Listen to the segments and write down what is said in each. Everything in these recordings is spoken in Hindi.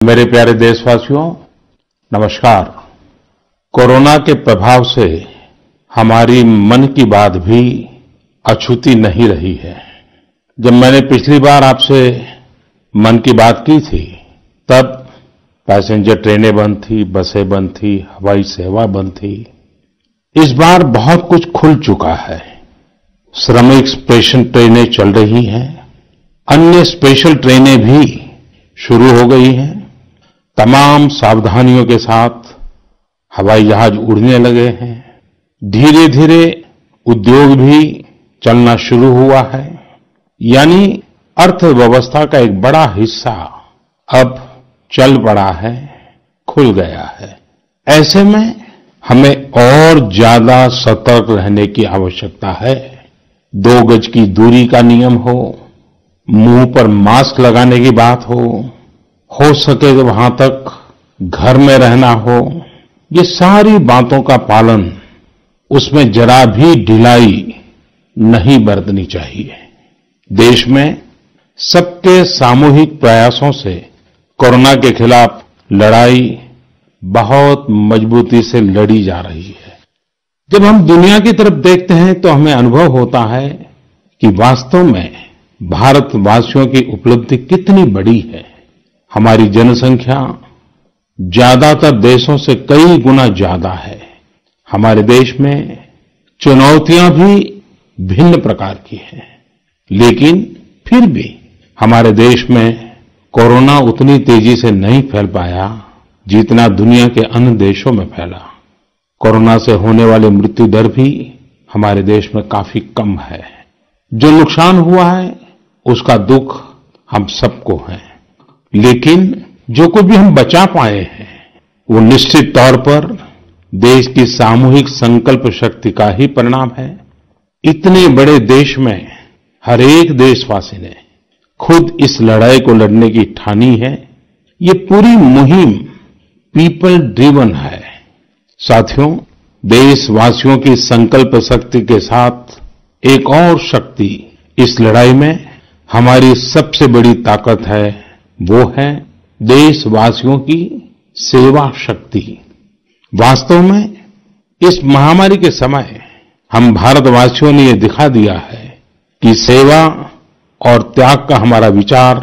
मेरे प्यारे देशवासियों, नमस्कार। कोरोना के प्रभाव से हमारी मन की बात भी अछूती नहीं रही है। जब मैंने पिछली बार आपसे मन की बात की थी, तब पैसेंजर ट्रेनें बंद थी, बसें बंद थी, हवाई सेवा बंद थी। इस बार बहुत कुछ खुल चुका है। श्रमिक स्पेशल ट्रेनें चल रही हैं, अन्य स्पेशल ट्रेनें भी शुरू हो गई हैं। तमाम सावधानियों के साथ हवाई जहाज उड़ने लगे हैं। धीरे धीरे उद्योग भी चलना शुरू हुआ है, यानी अर्थव्यवस्था का एक बड़ा हिस्सा अब चल पड़ा है, खुल गया है। ऐसे में हमें और ज्यादा सतर्क रहने की आवश्यकता है। 2 गज की दूरी का नियम हो, मुंह पर मास्क लगाने की बात हो सके तो वहां तक घर में रहना हो, ये सारी बातों का पालन, उसमें जरा भी ढिलाई नहीं बरतनी चाहिए। देश में सबके सामूहिक प्रयासों से कोरोना के खिलाफ लड़ाई बहुत मजबूती से लड़ी जा रही है। जब हम दुनिया की तरफ देखते हैं तो हमें अनुभव होता है कि वास्तव में भारतवासियों की उपलब्धि कितनी बड़ी है। हमारी जनसंख्या ज्यादातर देशों से कई गुना ज्यादा है। हमारे देश में चुनौतियां भी भिन्न प्रकार की हैं, लेकिन फिर भी हमारे देश में कोरोना उतनी तेजी से नहीं फैल पाया जितना दुनिया के अन्य देशों में फैला। कोरोना से होने वाली मृत्यु दर भी हमारे देश में काफी कम है। जो नुकसान हुआ है उसका दुख हम सबको है, लेकिन जो कुछ भी हम बचा पाए हैं वो निश्चित तौर पर देश की सामूहिक संकल्प शक्ति का ही परिणाम है। इतने बड़े देश में हर एक देशवासी ने खुद इस लड़ाई को लड़ने की ठानी है। ये पूरी मुहिम पीपल ड्रिवन है। साथियों, देशवासियों की संकल्प शक्ति के साथ एक और शक्ति इस लड़ाई में हमारी सबसे बड़ी ताकत है, वो है देशवासियों की सेवा शक्ति। वास्तव में इस महामारी के समय हम भारतवासियों ने ये दिखा दिया है कि सेवा और त्याग का हमारा विचार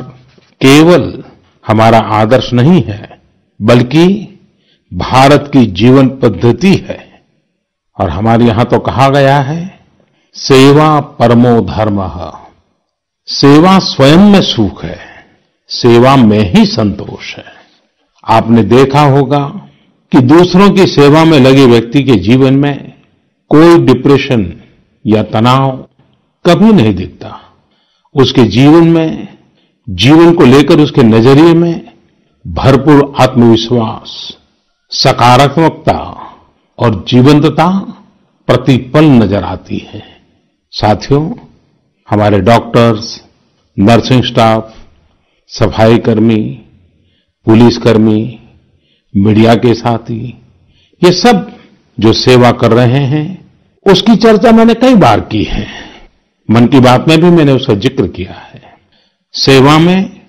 केवल हमारा आदर्श नहीं है, बल्कि भारत की जीवन पद्धति है। और हमारे यहां तो कहा गया है, सेवा परमो धर्मः। सेवा स्वयं में सुख है, सेवा में ही संतोष है। आपने देखा होगा कि दूसरों की सेवा में लगे व्यक्ति के जीवन में कोई डिप्रेशन या तनाव कभी नहीं दिखता। उसके जीवन में, जीवन को लेकर उसके नजरिए में भरपूर आत्मविश्वास, सकारात्मकता और जीवंतता प्रतिपल नजर आती है। साथियों, हमारे डॉक्टर्स, नर्सिंग स्टाफ, सफाई कर्मी, पुलिसकर्मी, मीडिया के साथी, ये सब जो सेवा कर रहे हैं, उसकी चर्चा मैंने कई बार की है। मन की बात में भी मैंने उसका जिक्र किया है। सेवा में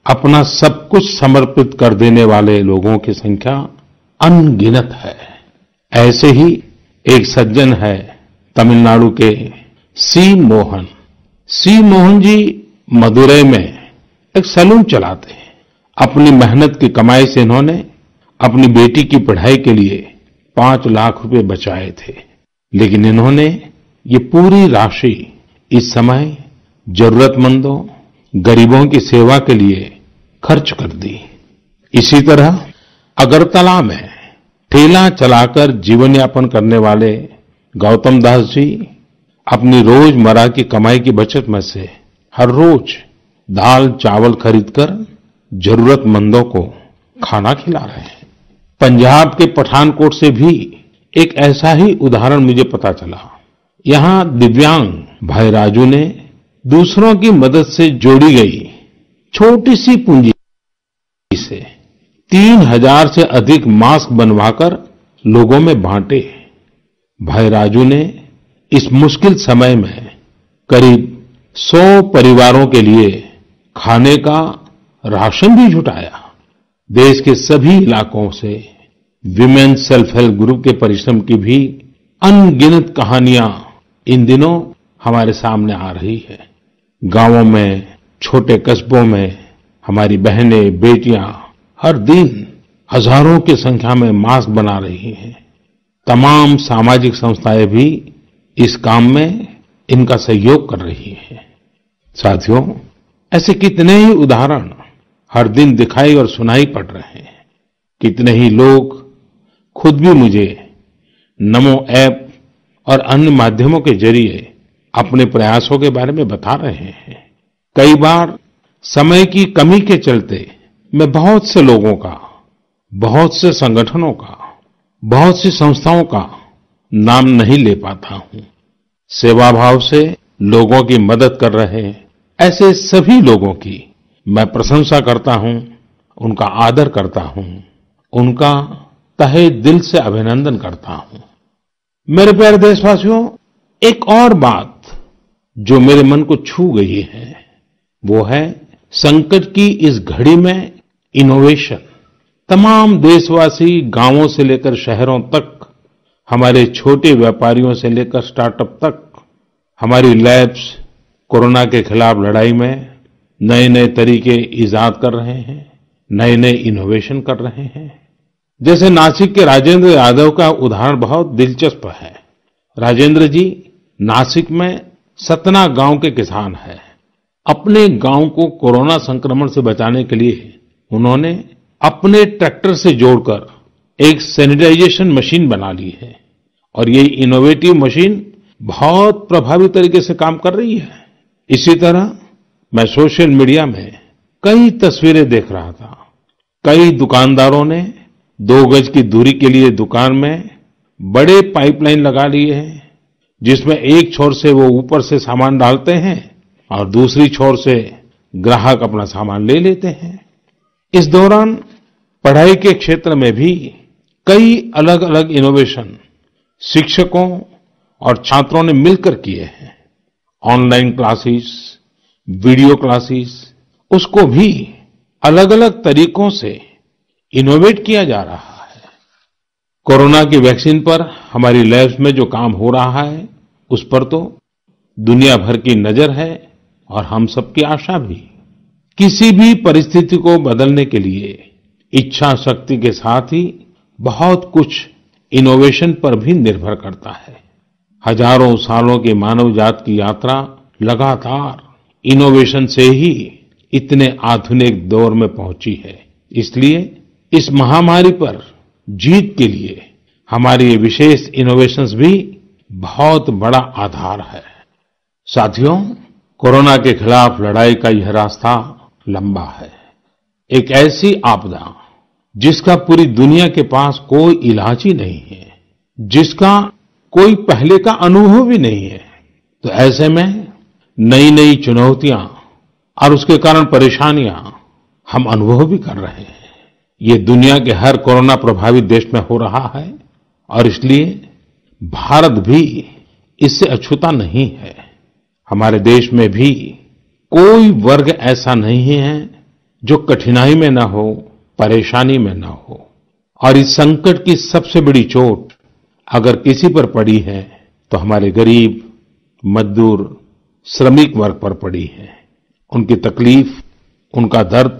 अपना सब कुछ समर्पित कर देने वाले लोगों की संख्या अनगिनत है। ऐसे ही एक सज्जन है तमिलनाडु के सी मोहन। सी मोहन जी मदुरई में एक सैलून चलाते हैं। अपनी मेहनत की कमाई से इन्होंने अपनी बेटी की पढ़ाई के लिए 5 लाख रुपए बचाए थे, लेकिन इन्होंने ये पूरी राशि इस समय जरूरतमंदों, गरीबों की सेवा के लिए खर्च कर दी। इसी तरह अगरतला में ठेला चलाकर जीवन यापन करने वाले गौतम दास जी अपनी रोजमर्रा की कमाई की बचत में से हर रोज दाल चावल खरीदकर जरूरतमंदों को खाना खिला रहे हैं। पंजाब के पठानकोट से भी एक ऐसा ही उदाहरण मुझे पता चला। यहां दिव्यांग भाई राजू ने दूसरों की मदद से जोड़ी गई छोटी सी पूंजी से 3000 से अधिक मास्क बनवाकर लोगों में बांटे। भाई राजू ने इस मुश्किल समय में करीब 100 परिवारों के लिए खाने का राशन भी जुटाया। देश के सभी इलाकों से विमेन सेल्फ हेल्प ग्रुप के परिश्रम की भी अनगिनत कहानियां इन दिनों हमारे सामने आ रही है। गांवों में, छोटे कस्बों में हमारी बहनें, बेटियां हर दिन हजारों की संख्या में मास्क बना रही हैं। तमाम सामाजिक संस्थाएं भी इस काम में इनका सहयोग कर रही हैं। साथियों, ऐसे कितने ही उदाहरण हर दिन दिखाई और सुनाई पड़ रहे हैं। कितने ही लोग खुद भी मुझे नमो ऐप और अन्य माध्यमों के जरिए अपने प्रयासों के बारे में बता रहे हैं। कई बार समय की कमी के चलते मैं बहुत से लोगों का, बहुत से संगठनों का, बहुत सी संस्थाओं का नाम नहीं ले पाता हूं। सेवाभाव से लोगों की मदद कर रहे ऐसे सभी लोगों की मैं प्रशंसा करता हूं, उनका आदर करता हूं, उनका तहे दिल से अभिनंदन करता हूं। मेरे प्यारे देशवासियों, एक और बात जो मेरे मन को छू गई है वो है संकट की इस घड़ी में इनोवेशन। तमाम देशवासी गांवों से लेकर शहरों तक, हमारे छोटे व्यापारियों से लेकर स्टार्टअप तक, हमारी लैब्स कोरोना के खिलाफ लड़ाई में नए नए तरीके इजाद कर रहे हैं, नए नए इनोवेशन कर रहे हैं। जैसे नासिक के राजेंद्र यादव का उदाहरण बहुत दिलचस्प है। राजेंद्र जी नासिक में सतना गांव के किसान हैं। अपने गांव को कोरोना संक्रमण से बचाने के लिए उन्होंने अपने ट्रैक्टर से जोड़कर एक सैनिटाइजेशन मशीन बना ली है और ये इनोवेटिव मशीन बहुत प्रभावी तरीके से काम कर रही है। इसी तरह मैं सोशल मीडिया में कई तस्वीरें देख रहा था। कई दुकानदारों ने 2 गज की दूरी के लिए दुकान में बड़े पाइपलाइन लगा लिए हैं, जिसमें एक छोर से वो ऊपर से सामान डालते हैं और दूसरी छोर से ग्राहक अपना सामान ले लेते हैं। इस दौरान पढ़ाई के क्षेत्र में भी कई अलग अलग इनोवेशन शिक्षकों और छात्रों ने मिलकर किए हैं। ऑनलाइन क्लासेस, वीडियो क्लासेस, उसको भी अलग अलग तरीकों से इनोवेट किया जा रहा है। कोरोना की वैक्सीन पर हमारी लैब्स में जो काम हो रहा है उस पर तो दुनिया भर की नजर है और हम सबकी आशा भी। किसी भी परिस्थिति को बदलने के लिए इच्छा शक्ति के साथ ही बहुत कुछ इनोवेशन पर भी निर्भर करता है। हजारों सालों की मानव जात की यात्रा लगातार इनोवेशन से ही इतने आधुनिक दौर में पहुंची है। इसलिए इस महामारी पर जीत के लिए हमारी ये विशेष इनोवेशंस भी बहुत बड़ा आधार है। साथियों, कोरोना के खिलाफ लड़ाई का यह रास्ता लंबा है। एक ऐसी आपदा जिसका पूरी दुनिया के पास कोई इलाज ही नहीं है, जिसका कोई पहले का अनुभव भी नहीं है। तो ऐसे में नई नई चुनौतियां और उसके कारण परेशानियां हम अनुभव भी कर रहे हैं। ये दुनिया के हर कोरोना प्रभावित देश में हो रहा है और इसलिए भारत भी इससे अछूता नहीं है। हमारे देश में भी कोई वर्ग ऐसा नहीं है जो कठिनाई में न हो, परेशानी में न हो। और इस संकट की सबसे बड़ी चोट अगर किसी पर पड़ी है तो हमारे गरीब, मजदूर, श्रमिक वर्ग पर पड़ी है। उनकी तकलीफ, उनका दर्द,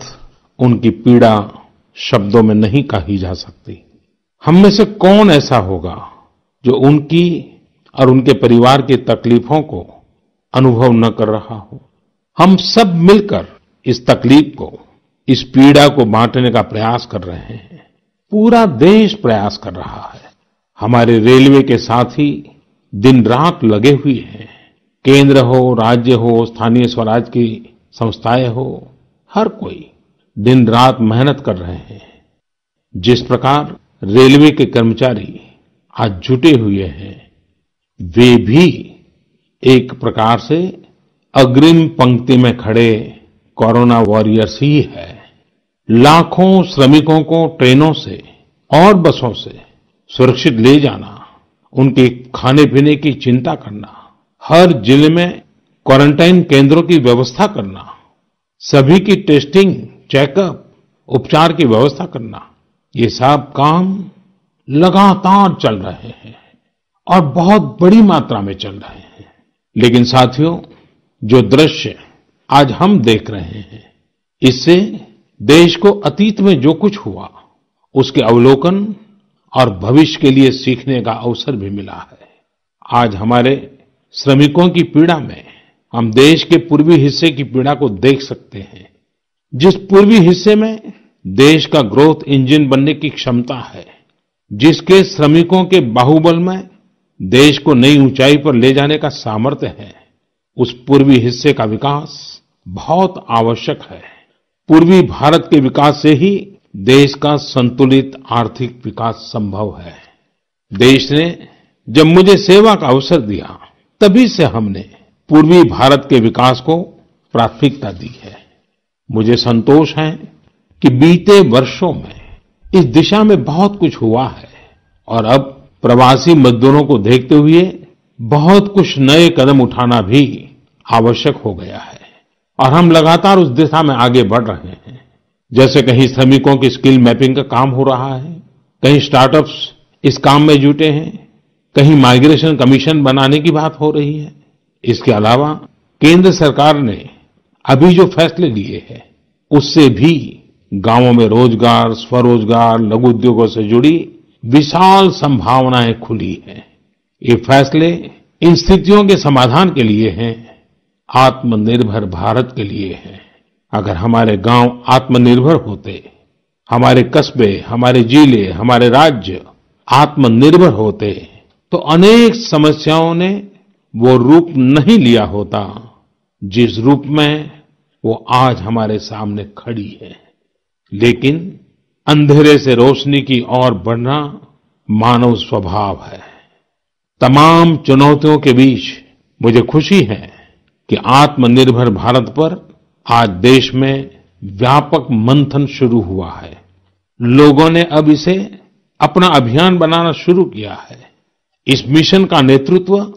उनकी पीड़ा शब्दों में नहीं कही जा सकती। हम में से कौन ऐसा होगा जो उनकी और उनके परिवार की तकलीफों को अनुभव न कर रहा हो। हम सब मिलकर इस तकलीफ को, इस पीड़ा को बांटने का प्रयास कर रहे हैं। पूरा देश प्रयास कर रहा है। हमारे रेलवे के साथी दिन रात लगे हुए हैं। केंद्र हो, राज्य हो, स्थानीय स्वराज की संस्थाएं हो, हर कोई दिन रात मेहनत कर रहे हैं। जिस प्रकार रेलवे के कर्मचारी आज जुटे हुए हैं, वे भी एक प्रकार से अग्रिम पंक्ति में खड़े कोरोना वॉरियर्स ही है। लाखों श्रमिकों को ट्रेनों से और बसों से सुरक्षित ले जाना, उनके खाने पीने की चिंता करना, हर जिले में क्वारंटाइन केंद्रों की व्यवस्था करना, सभी की टेस्टिंग, चेकअप उपचार की व्यवस्था करना, ये सब काम लगातार चल रहे हैं और बहुत बड़ी मात्रा में चल रहे हैं। लेकिन साथियों, जो दृश्य आज हम देख रहे हैं, इससे देश को अतीत में जो कुछ हुआ, उसके अवलोकन और भविष्य के लिए सीखने का अवसर भी मिला है। आज हमारे श्रमिकों की पीड़ा में हम देश के पूर्वी हिस्से की पीड़ा को देख सकते हैं। जिस पूर्वी हिस्से में देश का ग्रोथ इंजन बनने की क्षमता है, जिसके श्रमिकों के बाहुबल में देश को नई ऊंचाई पर ले जाने का सामर्थ्य है, उस पूर्वी हिस्से का विकास बहुत आवश्यक है। पूर्वी भारत के विकास से ही देश का संतुलित आर्थिक विकास संभव है। देश ने जब मुझे सेवा का अवसर दिया, तभी से हमने पूर्वी भारत के विकास को प्राथमिकता दी है। मुझे संतोष है कि बीते वर्षों में इस दिशा में बहुत कुछ हुआ है और अब प्रवासी मजदूरों को देखते हुए बहुत कुछ नए कदम उठाना भी आवश्यक हो गया है और हम लगातार उस दिशा में आगे बढ़ रहे हैं। जैसे कहीं श्रमिकों की स्किल मैपिंग का काम हो रहा है, कहीं स्टार्टअप्स इस काम में जुटे हैं, कहीं माइग्रेशन कमीशन बनाने की बात हो रही है। इसके अलावा केंद्र सरकार ने अभी जो फैसले लिए हैं, उससे भी गांवों में रोजगार, स्वरोजगार, लघु उद्योगों से जुड़ी विशाल संभावनाएं खुली हैं। ये फैसले इन स्थितियों के समाधान के लिए हैं, आत्मनिर्भर भारत के लिए हैं। अगर हमारे गांव आत्मनिर्भर होते, हमारे कस्बे, हमारे जिले, हमारे राज्य आत्मनिर्भर होते, तो अनेक समस्याओं ने वो रूप नहीं लिया होता जिस रूप में वो आज हमारे सामने खड़ी है। लेकिन अंधेरे से रोशनी की ओर बढ़ना मानव स्वभाव है। तमाम चुनौतियों के बीच मुझे खुशी है कि आत्मनिर्भर भारत पर आज देश में व्यापक मंथन शुरू हुआ है। लोगों ने अब इसे अपना अभियान बनाना शुरू किया है। इस मिशन का नेतृत्व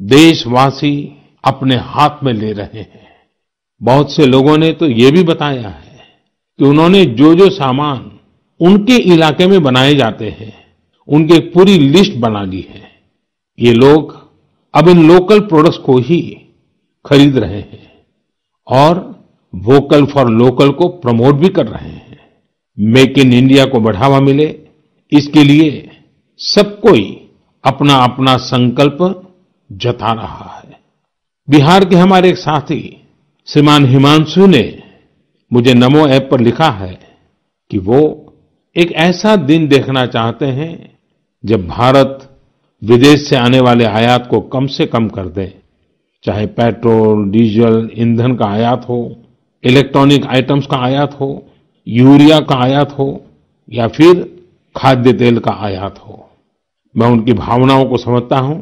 देशवासी अपने हाथ में ले रहे हैं। बहुत से लोगों ने तो ये भी बताया है कि उन्होंने जो जो सामान उनके इलाके में बनाए जाते हैं, उनकी एक पूरी लिस्ट बना ली है। ये लोग अब इन लोकल प्रोडक्ट्स को ही खरीद रहे हैं और वोकल फॉर लोकल को प्रमोट भी कर रहे हैं। मेक इन इंडिया को बढ़ावा मिले, इसके लिए सब कोई अपना अपना संकल्प जता रहा है। बिहार के हमारे एक साथी श्रीमान हिमांशु ने मुझे नमो ऐप पर लिखा है कि वो एक ऐसा दिन देखना चाहते हैं जब भारत विदेश से आने वाले आयात को कम से कम कर दे, चाहे पेट्रोल, डीजल, ईंधन का आयात हो, इलेक्ट्रॉनिक आइटम्स का आयात हो, यूरिया का आयात हो या फिर खाद्य तेल का आयात हो। मैं उनकी भावनाओं को समझता हूं।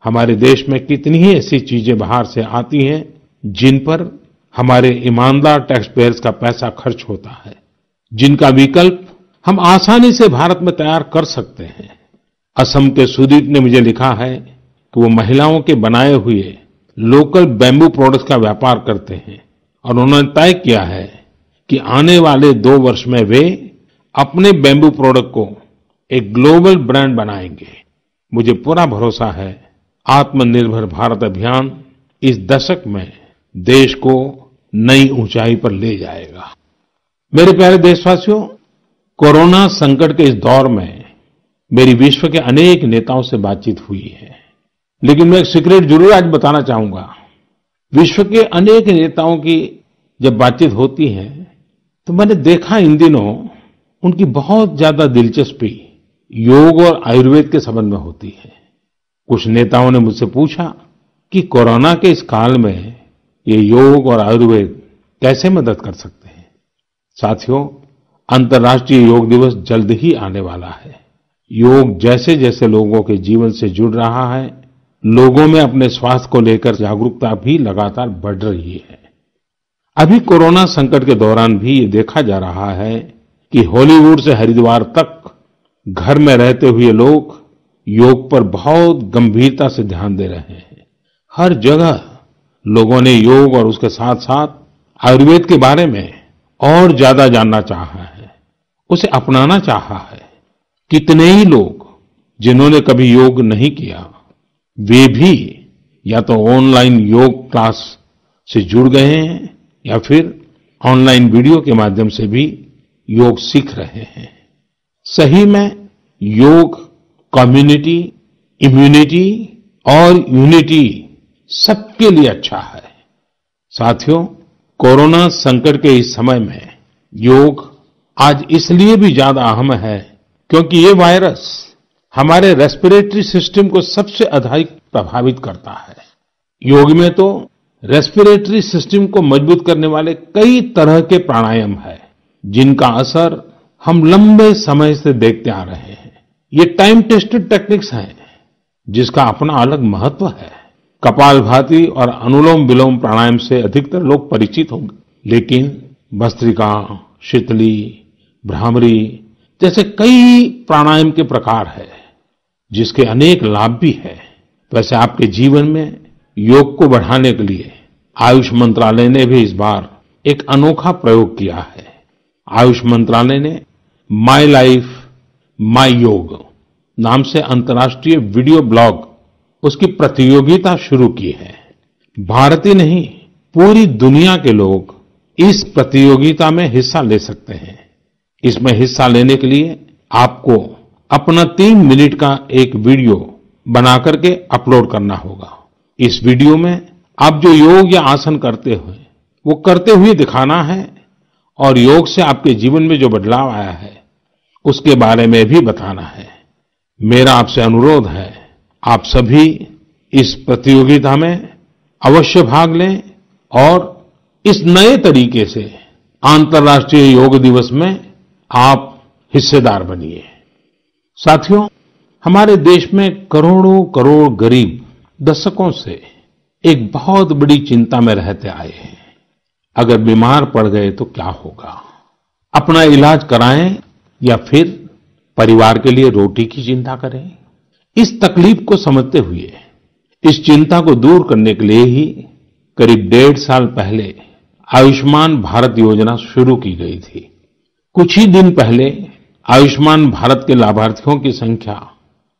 हमारे देश में कितनी ही ऐसी चीजें बाहर से आती हैं जिन पर हमारे ईमानदार टैक्स पेयर्स का पैसा खर्च होता है, जिनका विकल्प हम आसानी से भारत में तैयार कर सकते हैं। असम के सुदीप ने मुझे लिखा है कि वो महिलाओं के बनाए हुए लोकल बैम्बू प्रोडक्ट्स का व्यापार करते हैं और उन्होंने तय किया है कि आने वाले 2 वर्ष में वे अपने बैम्बू प्रोडक्ट को एक ग्लोबल ब्रांड बनाएंगे। मुझे पूरा भरोसा है आत्मनिर्भर भारत अभियान इस दशक में देश को नई ऊंचाई पर ले जाएगा। मेरे प्यारे देशवासियों, कोरोना संकट के इस दौर में मेरी विश्व के अनेक नेताओं से बातचीत हुई है, लेकिन मैं एक सीक्रेट जरूर आज बताना चाहूंगा। विश्व के अनेक नेताओं की जब बातचीत होती है तो मैंने देखा इन दिनों उनकी बहुत ज्यादा दिलचस्पी योग और आयुर्वेद के संबंध में होती है। कुछ नेताओं ने मुझसे पूछा कि कोरोना के इस काल में ये योग और आयुर्वेद कैसे मदद कर सकते हैं। साथियों, अंतर्राष्ट्रीय योग दिवस जल्द ही आने वाला है। योग जैसे जैसे लोगों के जीवन से जुड़ रहा है, लोगों में अपने स्वास्थ्य को लेकर जागरूकता भी लगातार बढ़ रही है। अभी कोरोना संकट के दौरान भी ये देखा जा रहा है कि हॉलीवुड से हरिद्वार तक घर में रहते हुए लोग योग पर बहुत गंभीरता से ध्यान दे रहे हैं। हर जगह लोगों ने योग और उसके साथ साथ आयुर्वेद के बारे में और ज्यादा जानना चाहा है, उसे अपनाना चाहा है। कितने ही लोग जिन्होंने कभी योग नहीं किया, वे भी या तो ऑनलाइन योग क्लास से जुड़ गए हैं या फिर ऑनलाइन वीडियो के माध्यम से भी योग सीख रहे हैं। सही में योग कम्युनिटी, इम्यूनिटी और यूनिटी सबके लिए अच्छा है। साथियों, कोरोना संकट के इस समय में योग आज इसलिए भी ज्यादा अहम है क्योंकि ये वायरस हमारे रेस्पिरेटरी सिस्टम को सबसे अधिक प्रभावित करता है। योग में तो रेस्पिरेटरी सिस्टम को मजबूत करने वाले कई तरह के प्राणायाम है, जिनका असर हम लंबे समय से देखते आ रहे हैं। ये टाइम टेस्टेड टेक्निक्स हैं, जिसका अपना अलग महत्व है। कपालभाति और अनुलोम विलोम प्राणायाम से अधिकतर लोग परिचित होंगे, लेकिन भस्त्रिका, शीतली, भ्रामरी जैसे कई प्राणायाम के प्रकार है, जिसके अनेक लाभ भी है। वैसे आपके जीवन में योग को बढ़ाने के लिए आयुष मंत्रालय ने भी इस बार एक अनोखा प्रयोग किया है। आयुष मंत्रालय ने माय लाइफ माय योग नाम से अंतर्राष्ट्रीय वीडियो ब्लॉग उसकी प्रतियोगिता शुरू की है। भारत ही नहीं, पूरी दुनिया के लोग इस प्रतियोगिता में हिस्सा ले सकते हैं। इसमें हिस्सा लेने के लिए आपको अपना 3 मिनट का एक वीडियो बना करके अपलोड करना होगा। इस वीडियो में आप जो योग या आसन करते हुए वो करते हुए दिखाना है और योग से आपके जीवन में जो बदलाव आया है उसके बारे में भी बताना है। मेरा आपसे अनुरोध है, आप सभी इस प्रतियोगिता में अवश्य भाग लें और इस नए तरीके से अंतर्राष्ट्रीय योग दिवस में आप हिस्सेदार बनिए। साथियों, हमारे देश में करोड़ों करोड़ गरीब दशकों से एक बहुत बड़ी चिंता में रहते आए हैं। अगर बीमार पड़ गए तो क्या होगा? अपना इलाज कराएं या फिर परिवार के लिए रोटी की चिंता करें? इस तकलीफ को समझते हुए इस चिंता को दूर करने के लिए ही करीब 1.5 साल पहले आयुष्मान भारत योजना शुरू की गई थी। कुछ ही दिन पहले आयुष्मान भारत के लाभार्थियों की संख्या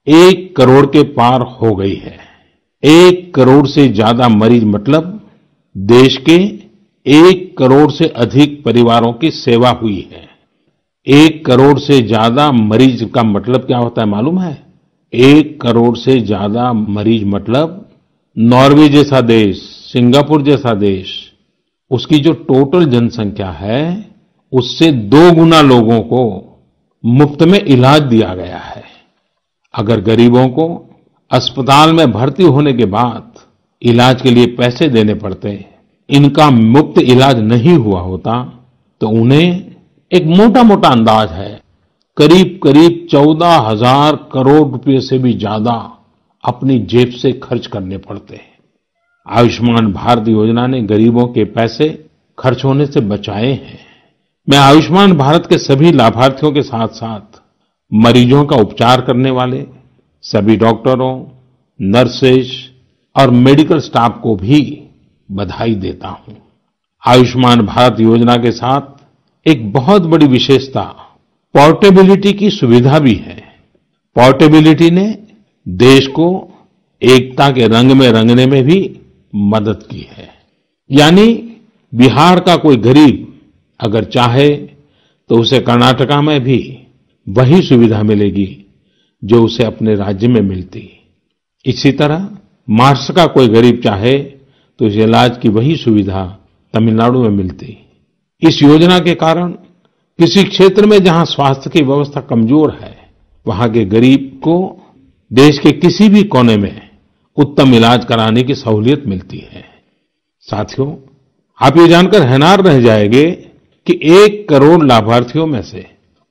1 करोड़ के पार हो गई है। 1 करोड़ से ज्यादा मरीज मतलब देश के 1 करोड़ से अधिक परिवारों की सेवा हुई है। 1 करोड़ से ज्यादा मरीज का मतलब क्या होता है मालूम है? 1 करोड़ से ज्यादा मरीज मतलब नॉर्वे जैसा देश, सिंगापुर जैसा देश, उसकी जो टोटल जनसंख्या है उससे 2 गुना लोगों को मुफ्त में इलाज दिया गया है। अगर गरीबों को अस्पताल में भर्ती होने के बाद इलाज के लिए पैसे देने पड़ते, इनका मुफ्त इलाज नहीं हुआ होता, तो उन्हें एक मोटा मोटा अंदाज है करीब करीब 14,000 करोड़ रुपए से भी ज्यादा अपनी जेब से खर्च करने पड़ते हैं। आयुष्मान भारत योजना ने गरीबों के पैसे खर्च होने से बचाए हैं। मैं आयुष्मान भारत के सभी लाभार्थियों के साथ साथ मरीजों का उपचार करने वाले सभी डॉक्टरों, नर्सेज और मेडिकल स्टाफ को भी बधाई देता हूं। आयुष्मान भारत योजना के साथ एक बहुत बड़ी विशेषता पोर्टेबिलिटी की सुविधा भी है। पोर्टेबिलिटी ने देश को एकता के रंग में रंगने में भी मदद की है। यानी बिहार का कोई गरीब अगर चाहे तो उसे कर्नाटका में भी वही सुविधा मिलेगी जो उसे अपने राज्य में मिलती। इसी तरह महाराष्ट्र का कोई गरीब चाहे तो इस इलाज की वही सुविधा तमिलनाडु में मिलती। इस योजना के कारण किसी क्षेत्र में जहां स्वास्थ्य की व्यवस्था कमजोर है, वहां के गरीब को देश के किसी भी कोने में उत्तम इलाज कराने की सहूलियत मिलती है। साथियों, आप ये जानकर हैरान रह जाएंगे कि 1 करोड़ लाभार्थियों में से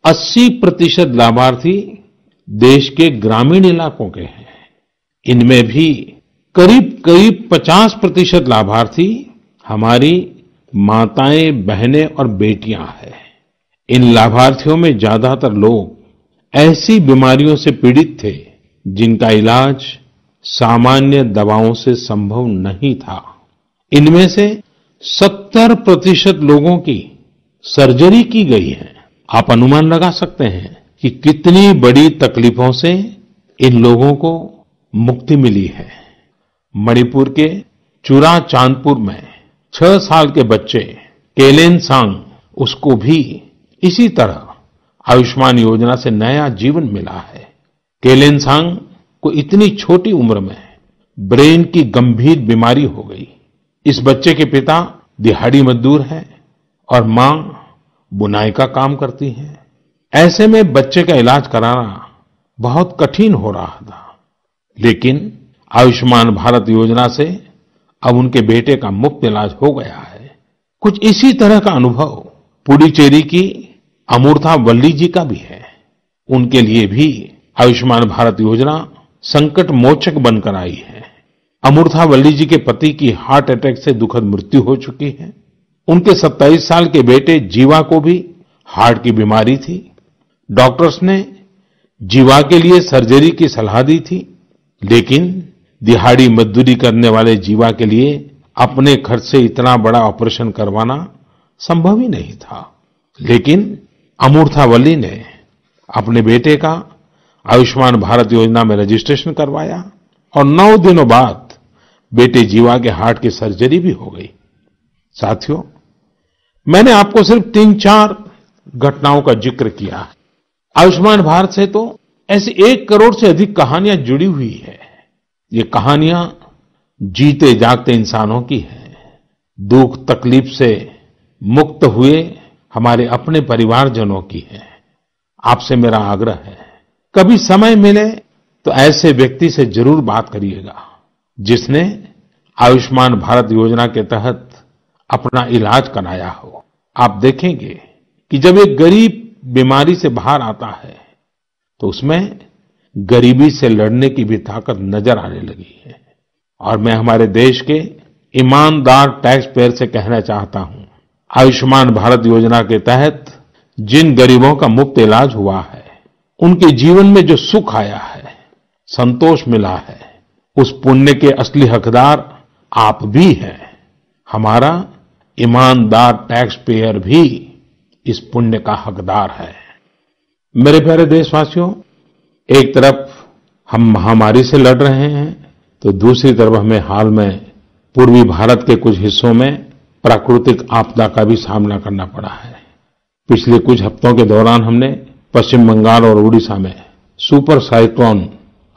80% लाभार्थी देश के ग्रामीण इलाकों के हैं। इनमें भी करीब करीब 50% लाभार्थी हमारी माताएं, बहनें और बेटियां हैं। इन लाभार्थियों में ज्यादातर लोग ऐसी बीमारियों से पीड़ित थे जिनका इलाज सामान्य दवाओं से संभव नहीं था। इनमें से 70% लोगों की सर्जरी की गई है। आप अनुमान लगा सकते हैं कि कितनी बड़ी तकलीफों से इन लोगों को मुक्ति मिली है। मणिपुर के चुराचांदपुर में 6 साल के बच्चे केलेनसांग, उसको भी इसी तरह आयुष्मान योजना से नया जीवन मिला है। केलेनसांग को इतनी छोटी उम्र में ब्रेन की गंभीर बीमारी हो गई। इस बच्चे के पिता दिहाड़ी मजदूर हैं और मां बुनाई का काम करती हैं। ऐसे में बच्चे का इलाज कराना बहुत कठिन हो रहा था, लेकिन आयुष्मान भारत योजना से अब उनके बेटे का मुफ्त इलाज हो गया है। कुछ इसी तरह का अनुभव पुडुचेरी की अमूर्था वल्ली जी का भी है। उनके लिए भी आयुष्मान भारत योजना संकट मोचक बनकर आई है। अमूर्था वल्ली जी के पति की हार्ट अटैक से दुखद मृत्यु हो चुकी है। उनके 27 साल के बेटे जीवा को भी हार्ट की बीमारी थी। डॉक्टर्स ने जीवा के लिए सर्जरी की सलाह दी थी, लेकिन दिहाड़ी मजदूरी करने वाले जीवा के लिए अपने खर्च से इतना बड़ा ऑपरेशन करवाना संभव ही नहीं था। लेकिन अमूर्था वल्ली ने अपने बेटे का आयुष्मान भारत योजना में रजिस्ट्रेशन करवाया और 9 दिनों बाद बेटे जीवा के हार्ट की सर्जरी भी हो गई। साथियों, मैंने आपको सिर्फ 3-4 घटनाओं का जिक्र किया है। आयुष्मान भारत से तो ऐसी 1 करोड़ से अधिक कहानियां जुड़ी हुई है। ये कहानियां जीते जागते इंसानों की हैं। दुख तकलीफ से मुक्त हुए हमारे अपने परिवारजनों की है। आपसे मेरा आग्रह है, कभी समय मिले तो ऐसे व्यक्ति से जरूर बात करिएगा जिसने आयुष्मान भारत योजना के तहत अपना इलाज कराया हो। आप देखेंगे कि जब एक गरीब बीमारी से बाहर आता है तो उसमें गरीबी से लड़ने की भी ताकत नजर आने लगी है। और मैं हमारे देश के ईमानदार टैक्स पेयर से कहना चाहता हूं, आयुष्मान भारत योजना के तहत जिन गरीबों का मुफ्त इलाज हुआ है, उनके जीवन में जो सुख आया है, संतोष मिला है, उस पुण्य के असली हकदार आप भी हैं। हमारा ईमानदार टैक्स पेयर भी इस पुण्य का हकदार है। मेरे प्यारे देशवासियों, एक तरफ हम महामारी से लड़ रहे हैं तो दूसरी तरफ हमें हाल में पूर्वी भारत के कुछ हिस्सों में प्राकृतिक आपदा का भी सामना करना पड़ा है। पिछले कुछ हफ्तों के दौरान हमने पश्चिम बंगाल और उड़ीसा में सुपर साइक्लोन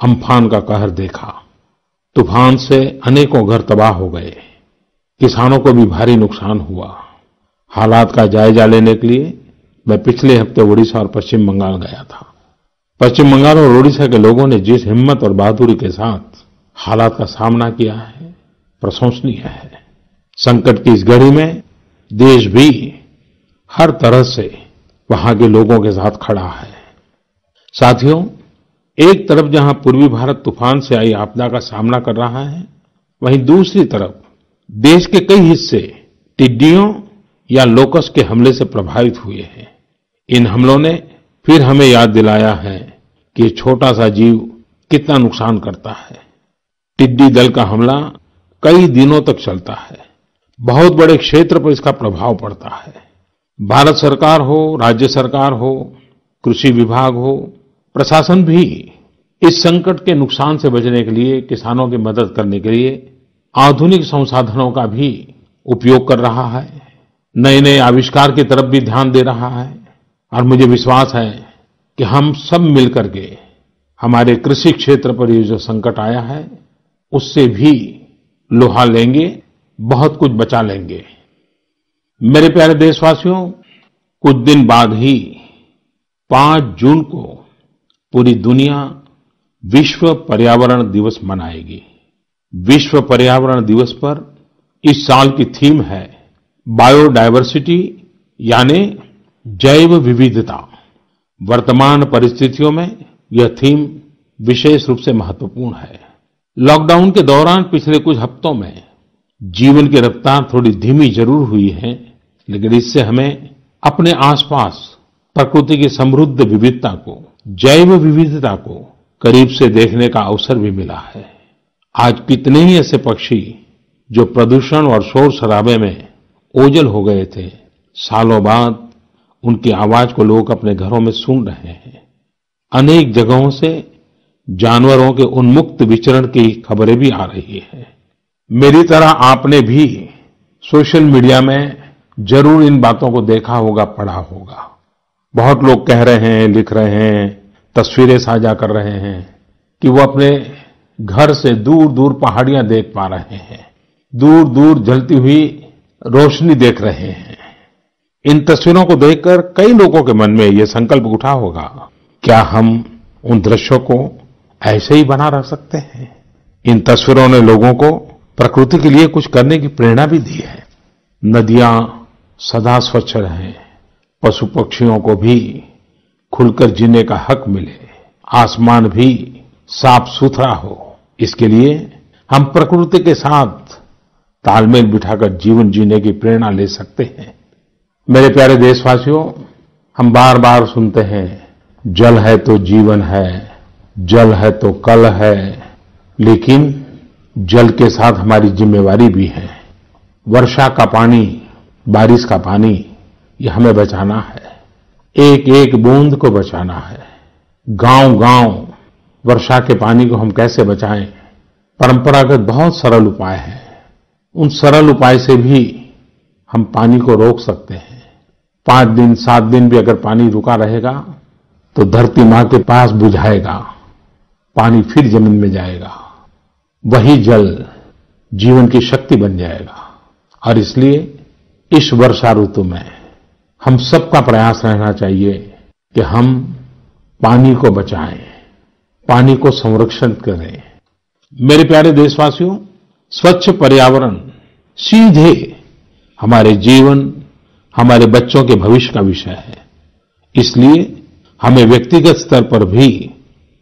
अम्फान का कहर देखा। तूफान से अनेकों घर तबाह हो गए, किसानों को भी भारी नुकसान हुआ। हालात का जायजा लेने के लिए मैं पिछले हफ्ते उड़ीसा और पश्चिम बंगाल गया था। पश्चिम बंगाल और उड़ीसा के लोगों ने जिस हिम्मत और बहादुरी के साथ हालात का सामना किया है, प्रशंसनीय है। संकट की इस घड़ी में देश भी हर तरह से वहां के लोगों के साथ खड़ा है। साथियों, एक तरफ जहां पूर्वी भारत तूफान से आई आपदा का सामना कर रहा है, वहीं दूसरी तरफ देश के कई हिस्से टिड्डियों या लोकस्ट के हमले से प्रभावित हुए हैं। इन हमलों ने फिर हमें याद दिलाया है कि ये छोटा सा जीव कितना नुकसान करता है। टिड्डी दल का हमला कई दिनों तक चलता है, बहुत बड़े क्षेत्र पर इसका प्रभाव पड़ता है। भारत सरकार हो, राज्य सरकार हो, कृषि विभाग हो, प्रशासन भी इस संकट के नुकसान से बचने के लिए, किसानों की मदद करने के लिए आधुनिक संसाधनों का भी उपयोग कर रहा है। नए नए आविष्कार की तरफ भी ध्यान दे रहा है। और मुझे विश्वास है कि हम सब मिलकर के हमारे कृषि क्षेत्र पर ये जो संकट आया है, उससे भी लोहा लेंगे, बहुत कुछ बचा लेंगे। मेरे प्यारे देशवासियों, कुछ दिन बाद ही 5 जून को पूरी दुनिया विश्व पर्यावरण दिवस मनाएगी। विश्व पर्यावरण दिवस पर इस साल की थीम है बायोडायवर्सिटी, यानी जैव विविधता। वर्तमान परिस्थितियों में यह थीम विशेष रूप से महत्वपूर्ण है। लॉकडाउन के दौरान पिछले कुछ हफ्तों में जीवन की रफ्तार थोड़ी धीमी जरूर हुई है, लेकिन इससे हमें अपने आसपास प्रकृति की समृद्ध विविधता को, जैव विविधता को करीब से देखने का अवसर भी मिला है। आज कितने ही ऐसे पक्षी जो प्रदूषण और शोर शराबे में ओझल हो गए थे, सालों बाद उनकी आवाज को लोग अपने घरों में सुन रहे हैं। अनेक जगहों से जानवरों के उन्मुक्त विचरण की खबरें भी आ रही है। मेरी तरह आपने भी सोशल मीडिया में जरूर इन बातों को देखा होगा, पढ़ा होगा। बहुत लोग कह रहे हैं, लिख रहे हैं, तस्वीरें साझा कर रहे हैं कि वो अपने घर से दूर दूर पहाड़ियां देख पा रहे हैं, दूर दूर जलती हुई रोशनी देख रहे हैं। इन तस्वीरों को देखकर कई लोगों के मन में ये संकल्प उठा होगा, क्या हम उन दृश्यों को ऐसे ही बना रख सकते हैं? इन तस्वीरों ने लोगों को प्रकृति के लिए कुछ करने की प्रेरणा भी दी है। नदियां सदा स्वच्छ रहें, पशु पक्षियों को भी खुलकर जीने का हक मिले, आसमान भी साफ सुथरा हो, इसके लिए हम प्रकृति के साथ तालमेल बिठाकर जीवन जीने की प्रेरणा ले सकते हैं। मेरे प्यारे देशवासियों, हम बार बार सुनते हैं, जल है तो जीवन है, जल है तो कल है, लेकिन जल के साथ हमारी जिम्मेवारी भी है। वर्षा का पानी, बारिश का पानी, ये हमें बचाना है। एक एक बूंद को बचाना है। गांव गांव वर्षा के पानी को हम कैसे बचाएं? परंपरागत बहुत सरल उपाय है। उन सरल उपाय से भी हम पानी को रोक सकते हैं। 5 दिन 7 दिन भी अगर पानी रुका रहेगा तो धरती मां के पास बुझाएगा, पानी फिर जमीन में जाएगा, वही जल जीवन की शक्ति बन जाएगा। और इसलिए इस वर्षा ऋतु में हम सबका प्रयास रहना चाहिए कि हम पानी को बचाएं, पानी को संरक्षण करें। मेरे प्यारे देशवासियों, स्वच्छ पर्यावरण सीधे हमारे जीवन, हमारे बच्चों के भविष्य का विषय है। इसलिए हमें व्यक्तिगत स्तर पर भी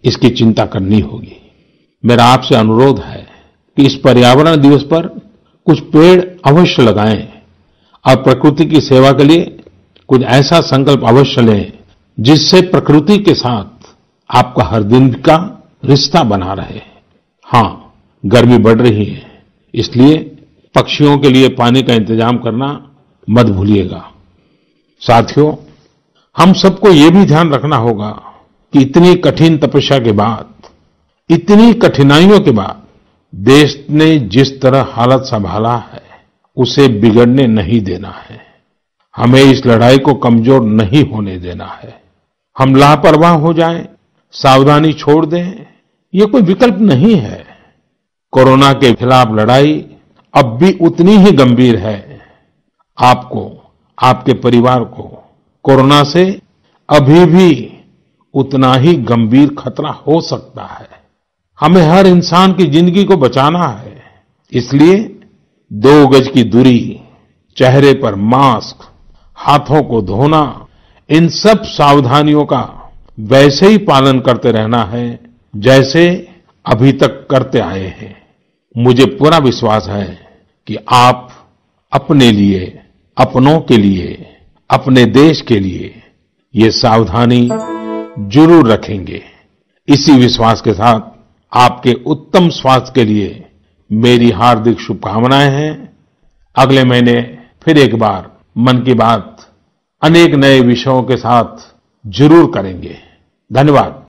इसकी चिंता करनी होगी। मेरा आपसे अनुरोध है कि इस पर्यावरण दिवस पर कुछ पेड़ अवश्य लगाएं और प्रकृति की सेवा के लिए कुछ ऐसा संकल्प अवश्य लें जिससे प्रकृति के साथ आपका हर दिन का रिश्ता बना रहे। हाँ, गर्मी बढ़ रही है, इसलिए पक्षियों के लिए पानी का इंतजाम करना मत भूलिएगा। साथियों, हम सबको ये भी ध्यान रखना होगा कि इतनी कठिन तपस्या के बाद, इतनी कठिनाइयों के बाद देश ने जिस तरह हालत संभाला है, उसे बिगड़ने नहीं देना है। हमें इस लड़ाई को कमजोर नहीं होने देना है। हम लापरवाह हो जाएं, सावधानी छोड़ दें, ये कोई विकल्प नहीं है। कोरोना के खिलाफ लड़ाई अब भी उतनी ही गंभीर है। आपको, आपके परिवार को कोरोना से अभी भी उतना ही गंभीर खतरा हो सकता है। हमें हर इंसान की जिंदगी को बचाना है। इसलिए 2 गज की दूरी, चेहरे पर मास्क, हाथों को धोना, इन सब सावधानियों का वैसे ही पालन करते रहना है जैसे अभी तक करते आए हैं। मुझे पूरा विश्वास है कि आप अपने लिए, अपनों के लिए, अपने देश के लिए ये सावधानी जरूर रखेंगे। इसी विश्वास के साथ आपके उत्तम स्वास्थ्य के लिए मेरी हार्दिक शुभकामनाएं हैं। अगले महीने फिर एक बार मन की बात अनेक नए विषयों के साथ जरूर करेंगे। धन्यवाद।